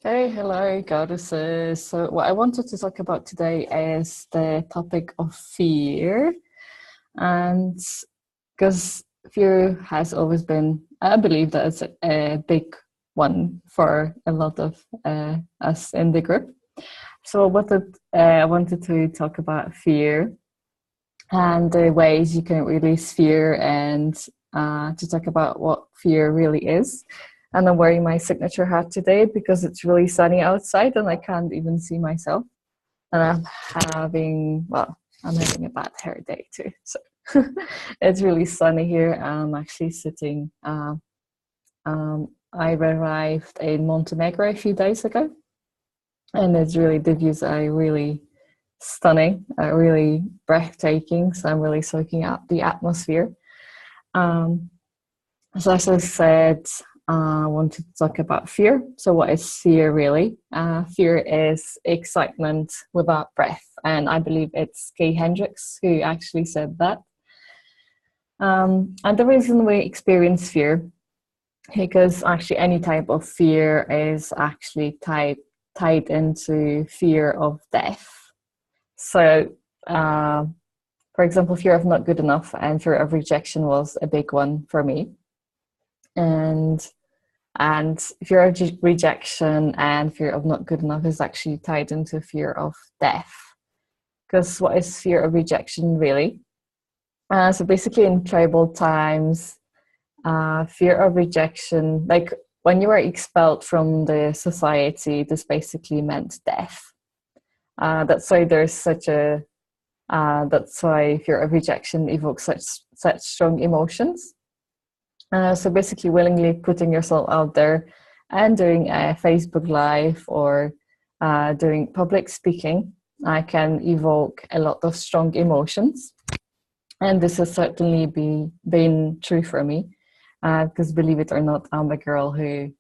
Hey, hello, goddesses. So, what I wanted to talk about today is the topic of fear. And because fear has always been, I believe that it's a big one for a lot of us in the group. So, I wanted to talk about fear and the ways you can release fear and to talk about what fear really is. And I'm wearing my signature hat today because it's really sunny outside and I can't even see myself. And I'm having a bad hair day too. So it's really sunny here. I'm actually sitting, I arrived in Montenegro a few days ago, and it's really, the views are really stunning, really breathtaking. So I'm really soaking up the atmosphere. Um, so as I said, I wanted to talk about fear. So what is fear really? Fear is excitement without breath. And I believe it's Kay Hendricks who actually said that. And the reason we experience fear, because actually any type of fear is actually tied into fear of death. So, for example, fear of not good enough and fear of rejection was a big one for me. And fear of rejection and fear of not good enough is actually tied into fear of death. Because what is fear of rejection really? So basically, in tribal times, fear of rejection, like when you were expelled from the society, this basically meant death. That's why there's such a that's why fear of rejection evokes such strong emotions. So basically, willingly putting yourself out there and doing a Facebook Live or doing public speaking, I can evoke a lot of strong emotions. And this has certainly been true for me, because believe it or not, I'm a girl who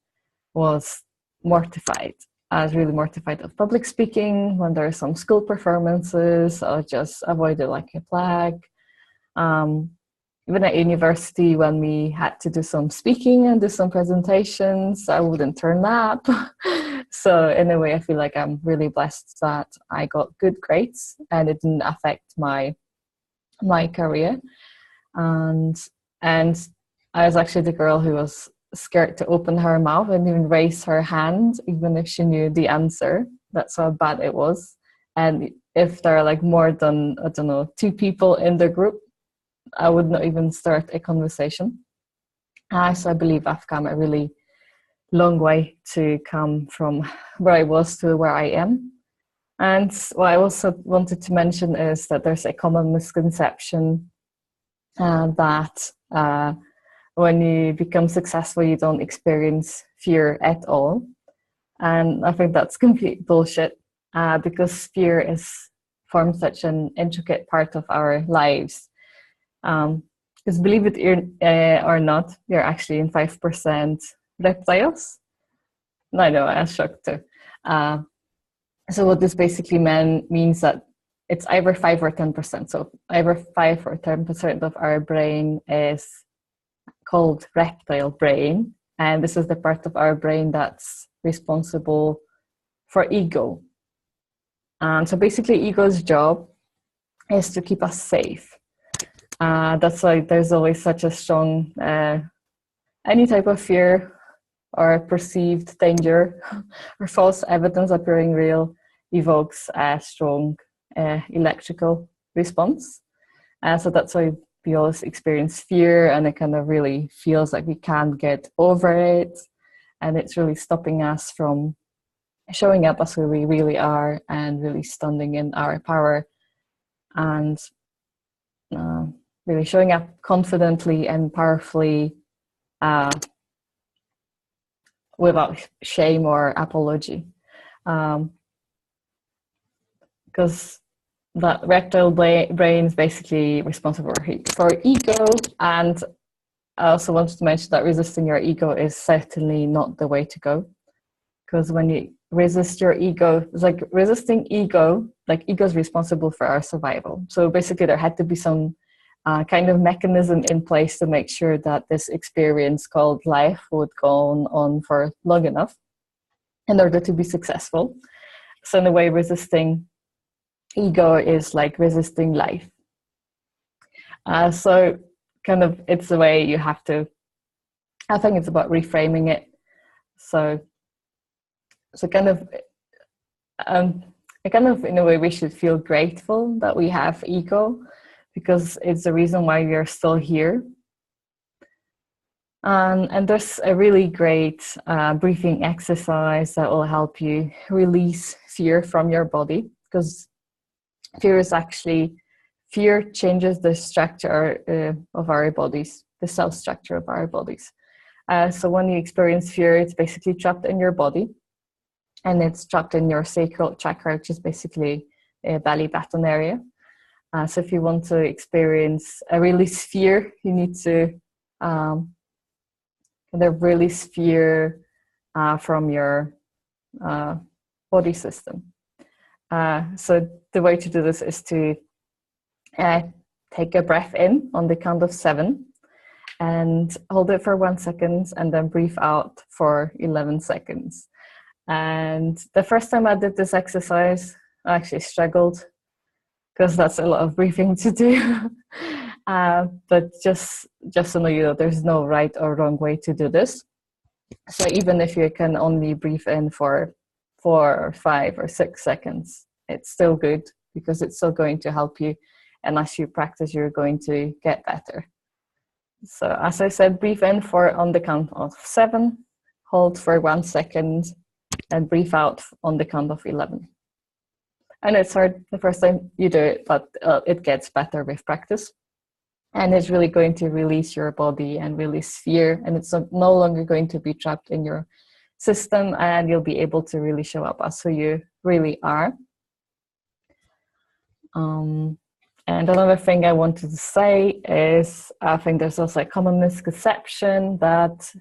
was mortified. I was really mortified of public speaking. When there are some school performances, I'll just avoid it like a plague. Even at university, when we had to do some speaking and do some presentations, I wouldn't turn up. So in a way, I feel like I'm really blessed that I got good grades and it didn't affect my career. And I was actually the girl who was scared to open her mouth and even raise her hand, even if she knew the answer. That's how bad it was. And if there are like more than, I don't know, two people in the group, I would not even start a conversation. So I believe I've come a really long way to come from where I was to where I am. And what I also wanted to mention is that there's a common misconception that when you become successful, you don't experience fear at all. And I think that's complete bullshit, because fear forms such an intricate part of our lives. Because believe it or not, you're actually in 5% reptiles. I know, I was shocked too. So what this basically means that it's either 5 or 10%. So either 5 or 10% of our brain is called reptile brain. And this is the part of our brain that's responsible for ego. And so basically ego's job is to keep us safe. That's why there's always such a strong, any type of fear or perceived danger or false evidence appearing real evokes a strong electrical response. So that's why we always experience fear, and it kind of really feels like we can't get over it. And it's really stopping us from showing up as who we really are and really standing in our power and really showing up confidently and powerfully, without shame or apology. Because that reptile brain is basically responsible for ego. And I also wanted to mention that resisting your ego is certainly not the way to go. Because when you resist your ego, it's like resisting ego, like ego is responsible for our survival. So basically there had to be some kind of mechanism in place to make sure that this experience called life would go on for long enough. in order to be successful. So in a way, resisting ego is like resisting life. So kind of it's the way you have to, I think it's about reframing it. So kind of, kind of in a way we should feel grateful that we have ego, because it's the reason why we are still here. And there's a really great breathing exercise that will help you release fear from your body, because fear changes the structure of our bodies, the cell structure of our bodies. So when you experience fear, it's basically trapped in your body, and it's trapped in your sacral chakra, which is basically a belly button area. So if you want to experience a release fear, you need to kind of release fear from your body system. So the way to do this is to take a breath in on the count of 7 and hold it for 1 second, and then breathe out for 11 seconds. And the first time I did this exercise, I actually struggled, because that's a lot of breathing to do. But just so you know, there's no right or wrong way to do this. So even if you can only breathe in for 4 or 5 or 6 seconds, it's still good, because it's still going to help you. And as you practice, you're going to get better. So as I said, breathe in on the count of 7, hold for 1 second, and breathe out on the count of 11. And it's hard the first time you do it, but it gets better with practice. And it's really going to release your body and release fear. And it's no longer going to be trapped in your system, and you'll be able to really show up as who you really are. And another thing I wanted to say is, I think there's also a common misconception that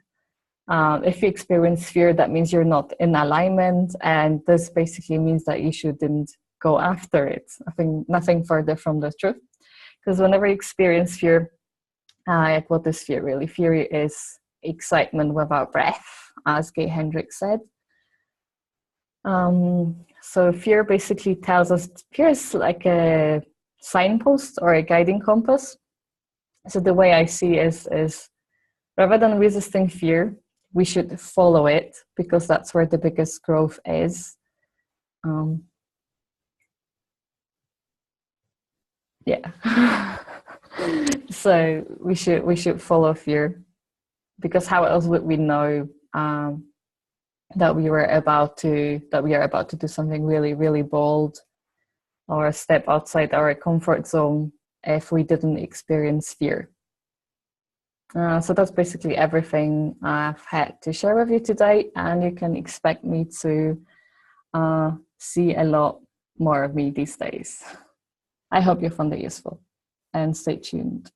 if you experience fear, that means you're not in alignment, and this basically means that you shouldn't go after it. I think nothing further from the truth, because whenever you experience fear, what is fear really? Fear is excitement without breath, as Gay Hendricks said. So fear basically tells us, fear is like a signpost or a guiding compass. So the way I see is rather than resisting fear, we should follow it, because that's where the biggest growth is. Yeah. So we should follow fear, because how else would we know that we are about to do something really, really bold, or step outside our comfort zone, if we didn't experience fear. So that's basically everything I've had to share with you today, and you can expect me to see a lot more of me these days. I hope you found it useful, and stay tuned.